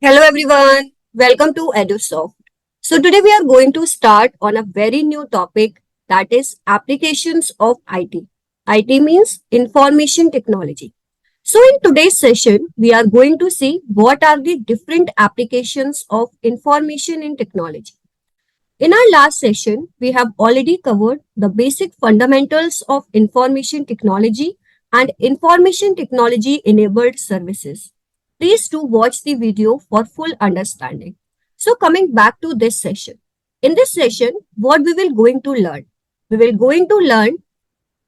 Hello everyone, welcome to EDUSOFT. So today we are going to start on a very new topic, that is applications of IT. IT means information technology. So in today's session, we are going to see what are the different applications of information in technology. In our last session, we have already covered the basic fundamentals of information technology and information technology enabled services. Please do watch the video for full understanding. So coming back to this session. In this session, what we will going to learn? We will going to learn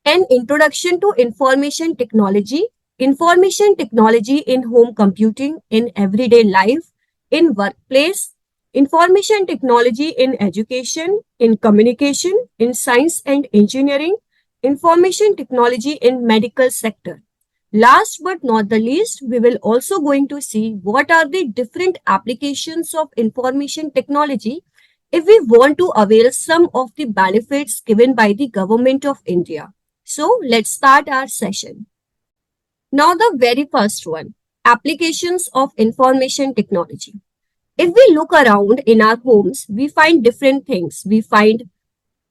an introduction to information technology in home computing, in everyday life, in workplace, information technology in education, in communication, in science and engineering, information technology in medical sector. Last but not the least, we will also going to see what are the different applications of information technology if we want to avail some of the benefits given by the government of India. So let's start our session. Now the very first one, applications of information technology. If we look around in our homes, we find different things. We find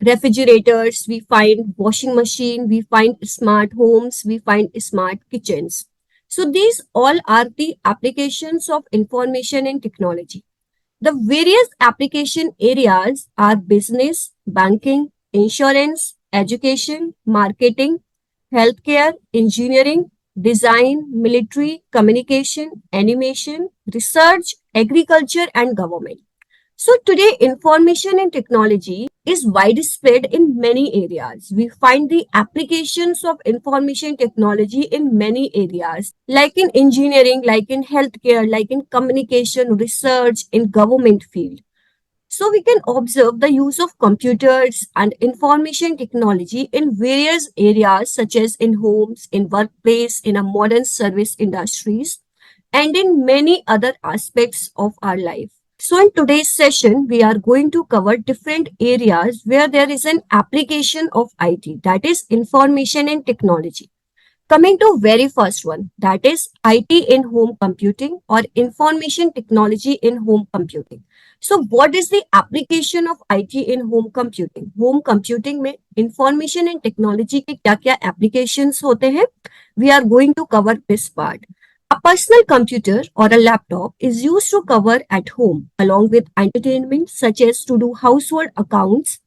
refrigerators, we find washing machine, we find smart homes, we find smart kitchens. So these all are the applications of information and technology. The various application areas are business, banking, insurance, education, marketing, healthcare, engineering, design, military, communication, animation, research, agriculture, and government. So today, information and technology is widespread in many areas. We find the applications of information technology in many areas, like in engineering, like in healthcare, like in communication, research, in government field. So we can observe the use of computers and information technology in various areas such as in homes, in workplace, in a modern service industries, and in many other aspects of our life. So in today's session, we are going to cover different areas where there is an application of IT, that is information and technology. Coming to very first one, that is IT in home computing or information technology in home computing. So what is the application of IT in home computing? Home computing में information and technology के क्या-क्या applications होते हैं? We are going to cover this part. A personal computer or a laptop is used to cover at home along with entertainment such as to do household accounts,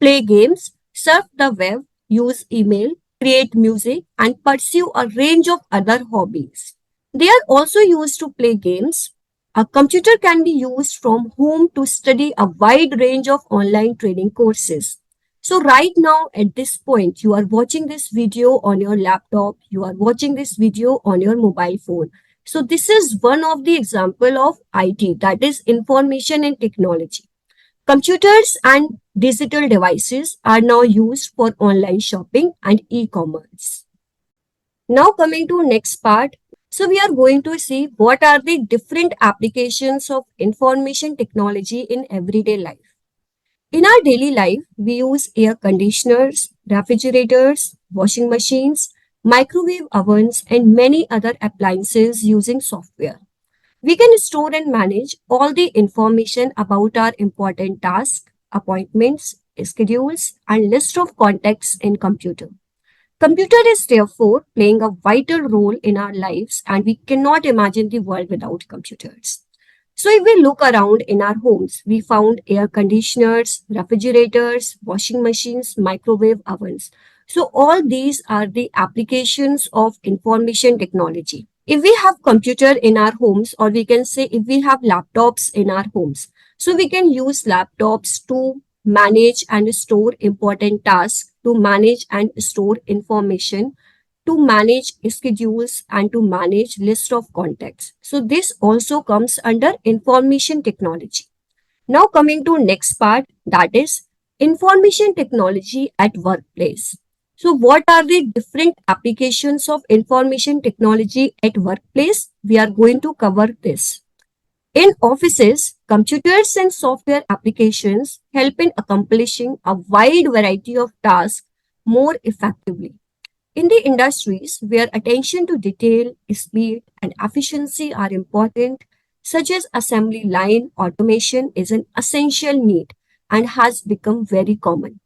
play games, surf the web, use email, create music, and pursue a range of other hobbies. They are also used to play games. A computer can be used from home to study a wide range of online training courses. So right now at this point, you are watching this video on your laptop, you are watching this video on your mobile phone. So this is one of the example of IT, that is information and technology. Computers and digital devices are now used for online shopping and e-commerce. Now coming to next part. So we are going to see what are the different applications of information technology in everyday life. In our daily life, we use air conditioners, refrigerators, washing machines, microwave ovens, and many other appliances using software. We can store and manage all the information about our important tasks, appointments, schedules, and list of contacts in computer. Computer is therefore playing a vital role in our lives and we cannot imagine the world without computers. So if we look around in our homes, we found air conditioners, refrigerators, washing machines, microwave ovens. So all these are the applications of information technology. If we have computer in our homes, or we can say if we have laptops in our homes, so we can use laptops to manage and store important tasks, to manage and store information, to manage schedules, and to manage list of contacts. So this also comes under information technology. Now coming to next part, that is information technology at workplace. So what are the different applications of information technology at workplace? We are going to cover this. In offices, computers and software applications help in accomplishing a wide variety of tasks more effectively. In the industries where attention to detail, speed, and efficiency are important, such as assembly line automation is an essential need and has become very common.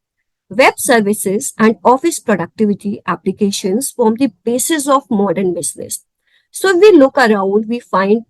Web services and office productivity applications form the basis of modern business. So, if we look around, we find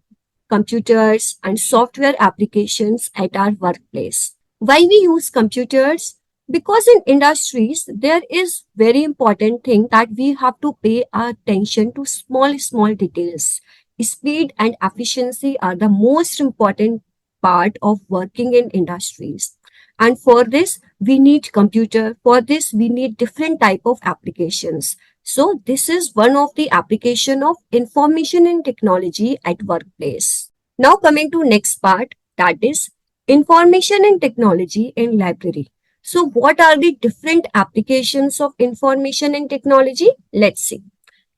computers and software applications at our workplace. Why we use computers? Because in industries, there is very important thing that we have to pay our attention to small details. Speed and efficiency are the most important part of working in industries. And for this, we need computer. For this, we need different type of applications. So this is one of the application of information and technology at workplace. Now coming to next part, that is information and technology in library. So what are the different applications of information and technology? Let's see.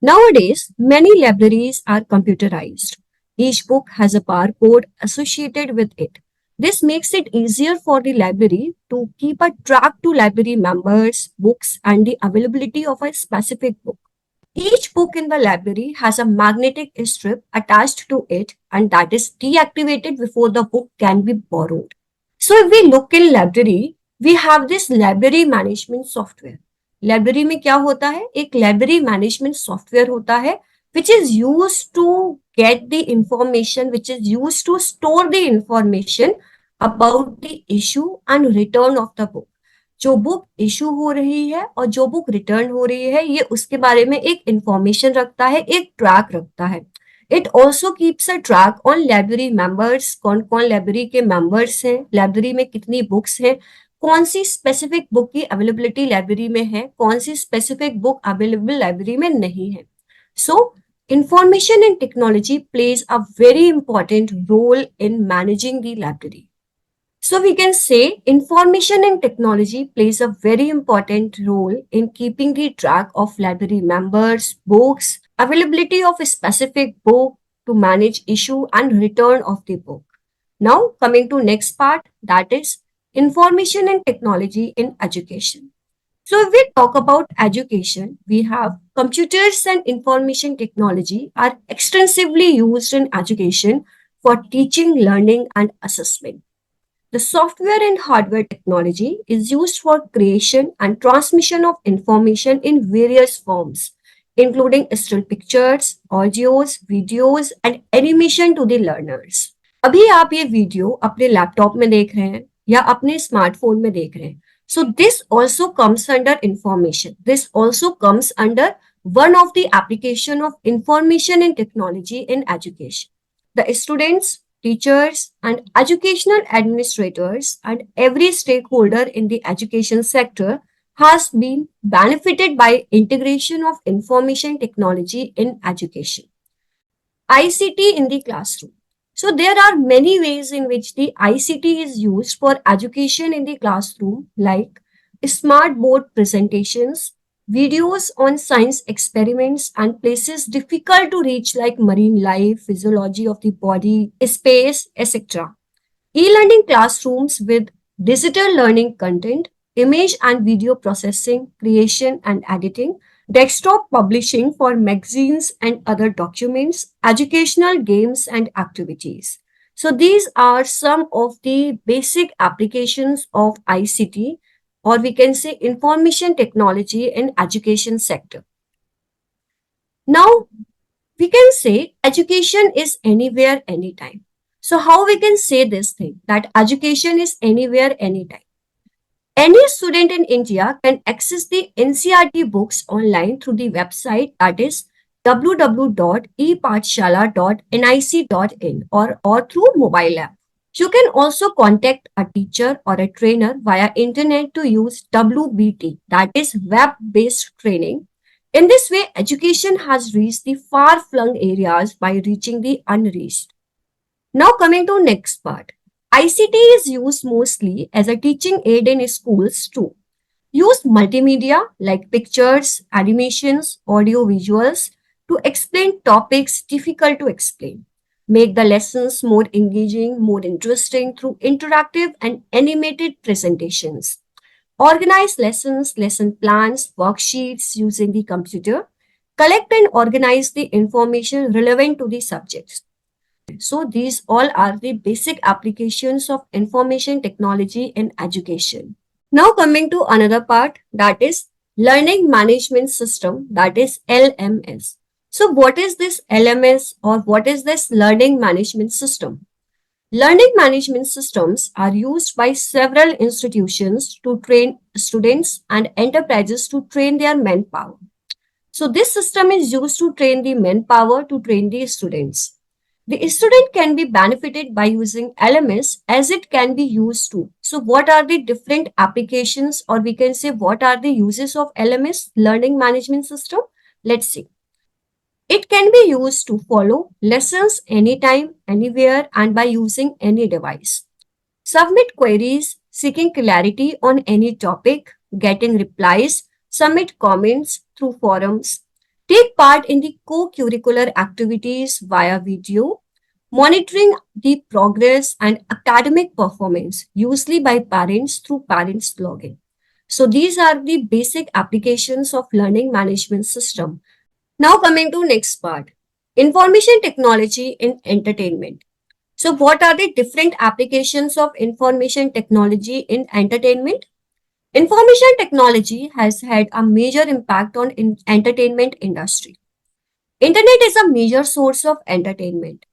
Nowadays, many libraries are computerized. Each book has a barcode associated with it. This makes it easier for the library to keep a track to library members, books, and the availability of a specific book. Each book in the library has a magnetic strip attached to it and that is deactivated before the book can be borrowed. So if we look in library, we have this library management software. Library में क्या होता है? एक library management software होता है which is used to get the information, which is used to store the information about the issue and return of the book. जो book issue हो रही है और जो बुक रिटर्न हो रही है, ये उसके बारे में एक इंफॉर्मेशन रखता है, एक ट्रैक रखता है. It also keeps a track on library members, कौन कौन लाइब्रेरी के मेंबर्स हैं, लाइब्रेरी में कितनी बुक्स हैं, कौन सी स्पेसिफिक बुक की अवेलेबिलिटी लाइब्रेरी में है, कौन सी स्पेसिफिक बुक अवेलेबल लाइब्रेरी में नहीं है. सो information and technology plays a very important role in managing the library. So we can say information and technology plays a very important role in keeping the track of library members, books, availability of a specific book, to manage issue and return of the book. Now coming to next part, that is information and technology in education. So if we talk about education, we have computers and information technology are extensively used in education for teaching, learning and assessment. The software and hardware technology is used for creation and transmission of information in various forms, including still pictures, audios, videos, and animation to the learners. अभी आप ये video अपने laptop में देख रहे हैं या अपने स्मार्टफोन में देख रहे हैं. So this also comes under information. This also comes under one of the application of information and technology in education. The students, teachers, and educational administrators and every stakeholder in the education sector has been benefited by integration of information technology in education. ICT in the classroom. So there are many ways in which the ICT is used for education in the classroom, like smart board presentations, videos on science experiments and places difficult to reach like marine life, physiology of the body, space, etc. E-learning classrooms with digital learning content, image and video processing, creation and editing, desktop publishing for magazines and other documents, educational games and activities. So these are some of the basic applications of ICT, or we can say information technology in education sector. Now we can say education is anywhere, anytime. So how we can say this thing that education is anywhere, anytime? Any student in India can access the NCERT books online through the website, that is www.epathshala.nic.in, or through mobile app. You can also contact a teacher or a trainer via internet to use WBT, that is web-based training. In this way, education has reached the far-flung areas by reaching the unreached. Now coming to next part. ICT is used mostly as a teaching aid in schools too. Use multimedia like pictures, animations, audio visuals to explain topics difficult to explain. Make the lessons more engaging, more interesting through interactive and animated presentations. organize lessons, lesson plans, worksheets using the computer, collect and organize the information relevant to the subjects. So these all are the basic applications of information technology in education. Now coming to another part, that is learning management system, that is LMS. So what is this LMS or what is this learning management system? Learning management systems are used by several institutions to train students and enterprises to train their manpower. So this system is used to train the manpower to train the students. The student can be benefited by using LMS as it can be used to. So what are the different applications, or we can say what are the uses of LMS, learning management system? Let's see. It can be used to follow lessons anytime, anywhere, and by using any device. Submit queries seeking clarity on any topic, getting replies, submit comments through forums, take part in the co-curricular activities via video, monitoring the progress and academic performance, usually by parents through parents login. So these are the basic applications of learning management system. Now coming to next part, information technology in entertainment. So what are the different applications of information technology in entertainment? Information technology has had a major impact on entertainment industry. Internet is a major source of entertainment.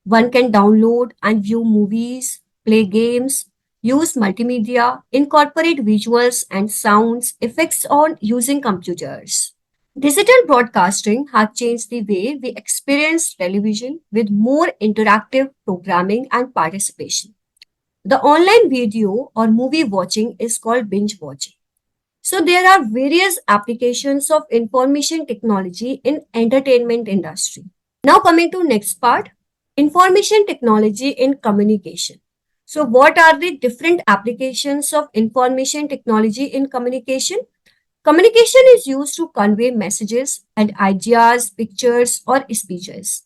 One can download and view movies, play games, use multimedia, incorporate visuals and sounds effects on using computers. Digital broadcasting has changed the way we experience television with more interactive programming and participation. The online video or movie watching is called binge watching. So there are various applications of information technology in entertainment industry. Now coming to next part, information technology in communication. So what are the different applications of information technology in communication? Communication is used to convey messages and ideas, pictures, or speeches.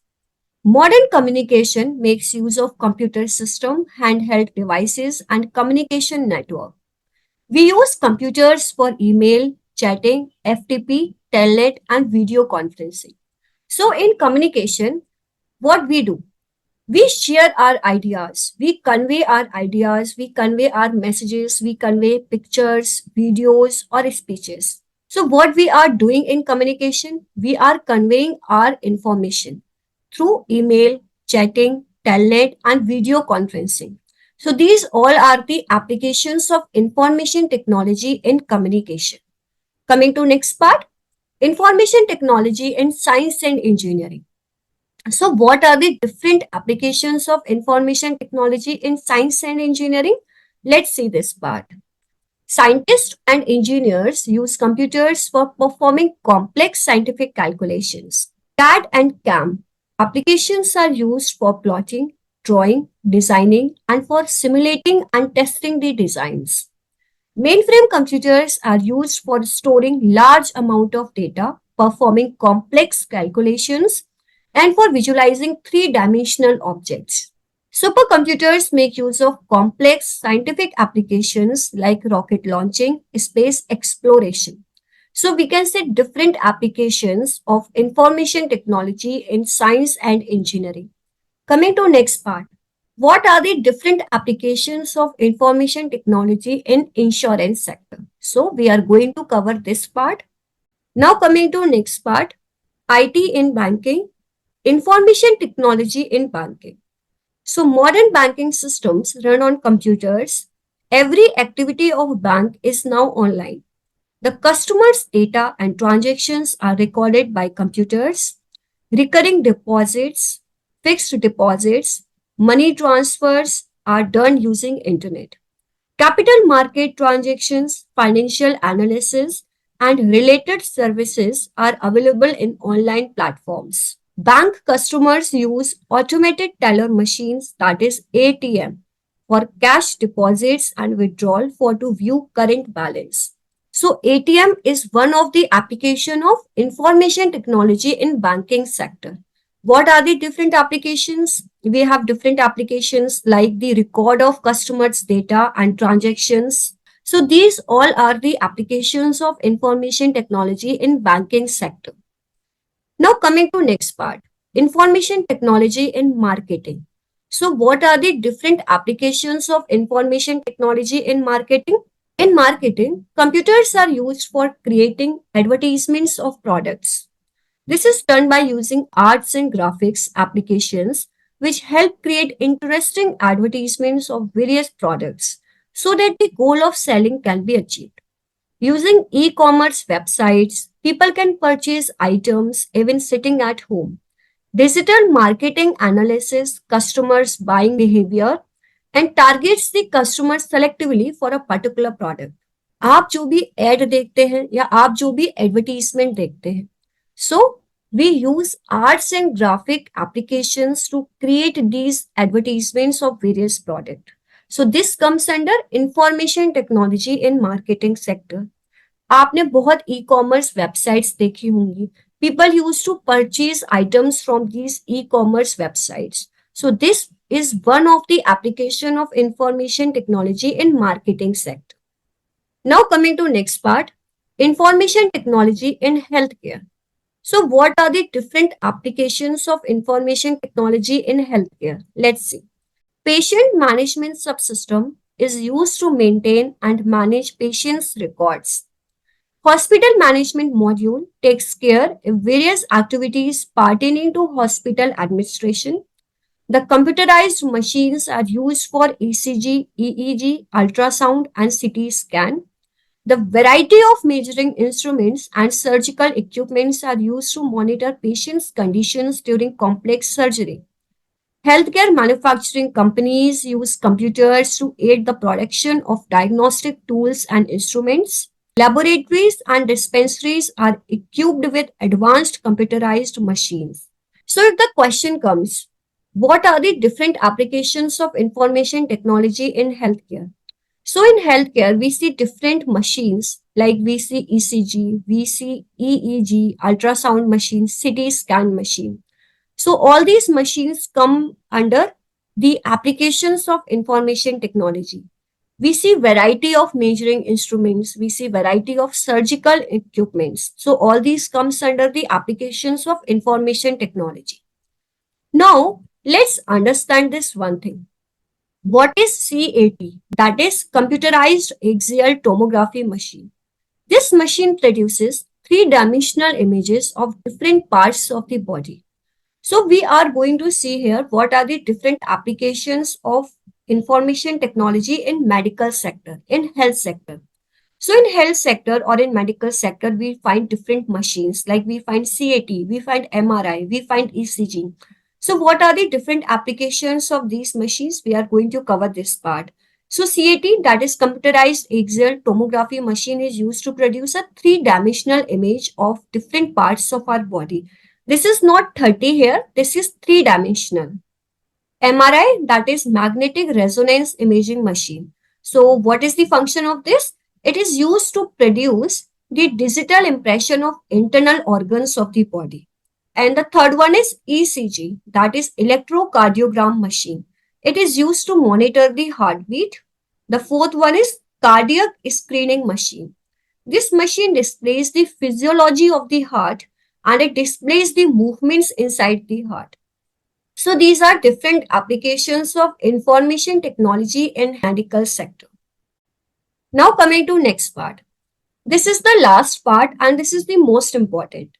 Modern communication makes use of computer system, handheld devices, and communication network. We use computers for email, chatting, FTP, telnet, and video conferencing. So in communication, what we do? We share our ideas, we convey our messages, we convey pictures, videos, or speeches. So, what we are doing in communication, we are conveying our information through email, chatting, telnet, and video conferencing. So, these all are the applications of information technology in communication. Coming to next part, information technology in science and engineering. So, what are the different applications of information technology in science and engineering? Let's see this part. Scientists and engineers use computers for performing complex scientific calculations. CAD and CAM applications are used for plotting, drawing, designing, and for simulating and testing the designs. Mainframe computers are used for storing large amount of data, performing complex calculations, and for visualizing three-dimensional objects. Supercomputers make use of complex scientific applications like rocket launching, space exploration. So we can say different applications of information technology in science and engineering. Coming to next part. What are the different applications of information technology in insurance sector? So we are going to cover this part. Now coming to next part, IT in banking, information technology in banking. So modern banking systems run on computers. Every activity of bank is now online. The customer's data and transactions are recorded by computers. Recurring deposits, fixed deposits, money transfers are done using internet. Capital market transactions, financial analysis, and related services are available in online platforms. Bank customers use automated teller machines, that is ATM, for cash deposits and withdrawal for to view current balance. So ATM is one of the application of information technology in banking sector. What are the different applications? We have different applications like the record of customers' data and transactions, So these all are the applications of information technology in banking sector. Now coming to next part, information technology in marketing. So what are the different applications of information technology in marketing? In marketing, computers are used for creating advertisements of products. This is done by using arts and graphics applications which help create interesting advertisements of various products so that the goal of selling can be achieved. Using e-commerce websites, people can purchase items even sitting at home. Digital marketing analyzes customers' buying behavior and targets the customer selectively for a particular product. आप जो भी add देखते हैं या आप जो भी advertisement देखते हैं, सो we use arts and graphic applications to create these advertisements of various products. So this comes under information technology in marketing sector. आपने बहुत e-commerce websites देखी होंगी. People used to purchase items from these e-commerce websites. So this is one of the application of information technology in marketing sector. Now coming to next part, information technology in healthcare. So what are the different applications of information technology in healthcare? Let's see. Patient management subsystem is used to maintain and manage patients' records. Hospital management module takes care of various activities pertaining to hospital administration. The computerized machines are used for ECG, EEG, ultrasound, and CT scan. The variety of measuring instruments and surgical equipments are used to monitor patients' conditions during complex surgery. Healthcare manufacturing companies use computers to aid the production of diagnostic tools and instruments. Laboratories and dispensaries are equipped with advanced computerized machines. So, if the question comes, what are the different applications of information technology in healthcare? So in healthcare, we see different machines like we see ECG, we see EEG, ultrasound machine, CT scan machine. So all these machines come under the applications of information technology. We see variety of measuring instruments, we see variety of surgical equipments. So all these comes under the applications of information technology. Now let's understand this one thing. What is CAT? That is computerized axial tomography machine. This machine produces three-dimensional images of different parts of the body. So we are going to see here what are the different applications of information technology in medical sector, in health sector. So in health sector or in medical sector, we find different machines like we find CAT, we find MRI, we find ECG. So what are the different applications of these machines? We are going to cover this part. So CAT, that is computerized axial tomography machine, is used to produce a three-dimensional image of different parts of our body. This is not 30 here, this is three-dimensional. MRI, that is magnetic resonance imaging machine. So what is the function of this? It is used to produce the digital impression of internal organs of the body. And the third one is ECG, that is electrocardiogram machine. It is used to monitor the heartbeat. The fourth one is cardiac screening machine. This machine displays the physiology of the heart and it displays the movements inside the heart. So these are different applications of information technology in medical sector. Now coming to next part. This is the last part and this is the most important.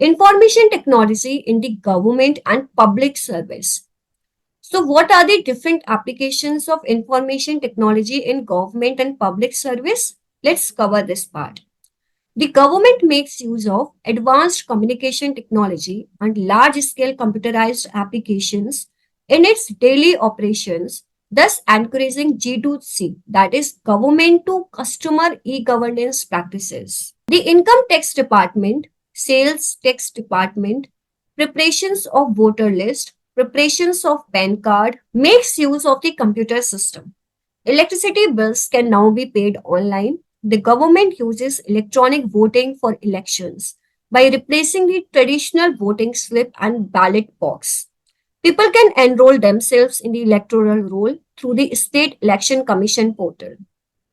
Information technology in the government and public service. So what are the different applications of information technology in government and public service? Let's cover this part. The government makes use of advanced communication technology and large-scale computerized applications in its daily operations, thus encouraging G2C, that is government to customer e-governance practices. The income tax department, sales tax department, preparations of voter list, preparations of PAN card makes use of the computer system. Electricity bills can now be paid online. The government uses electronic voting for elections by replacing the traditional voting slip and ballot box. People can enroll themselves in the electoral roll through the State Election Commission portal.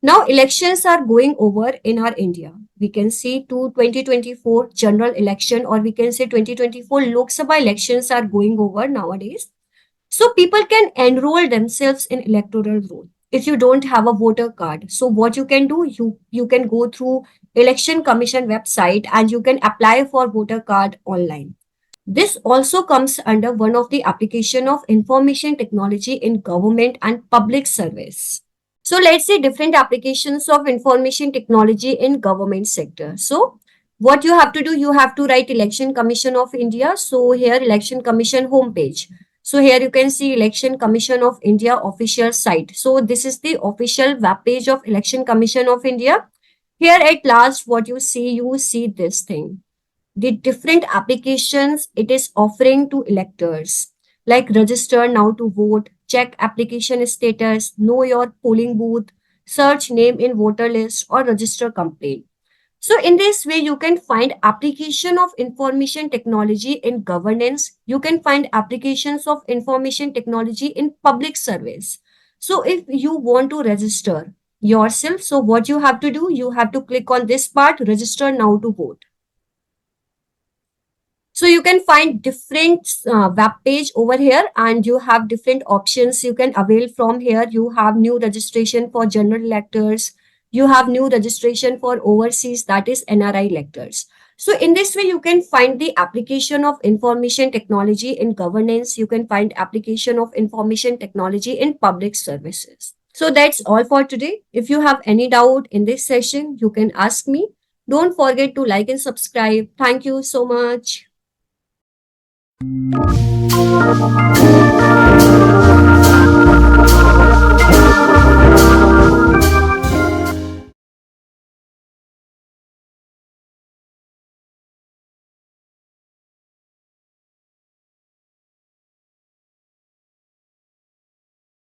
Now elections are going over in our India. We can see to 2024 general election, or we can say 2024 Lok Sabha elections are going over nowadays. So people can enroll themselves in electoral roll. If you don't have a voter card, so what you can do, you can go through election commission website and you can apply for voter card online. This also comes under one of the application of information technology in government and public service. So let's say different applications of information technology in government sector. So what you have to do, you have to write Election Commission of India. So here Election Commission homepage. So here you can see Election Commission of India official site. So this is the official web page of Election Commission of India. Here at last, what you see this thing, the different applications it is offering to electors, like register now to vote, check application status, know your polling booth, search name in voter list, or register complaint. So in this way, you can find application of information technology in governance. You can find applications of information technology in public service. So if you want to register yourself, so what you have to do, you have to click on this part, register now to vote. So you can find different web page over here, and you have different options you can avail from here. You have new registration for general electors. You have new registration for overseas, that is NRI electors. So in this way, you can find the application of information technology in governance. You can find application of information technology in public services. So that's all for today. If you have any doubt in this session, you can ask me. Don't forget to like and subscribe. Thank you so much.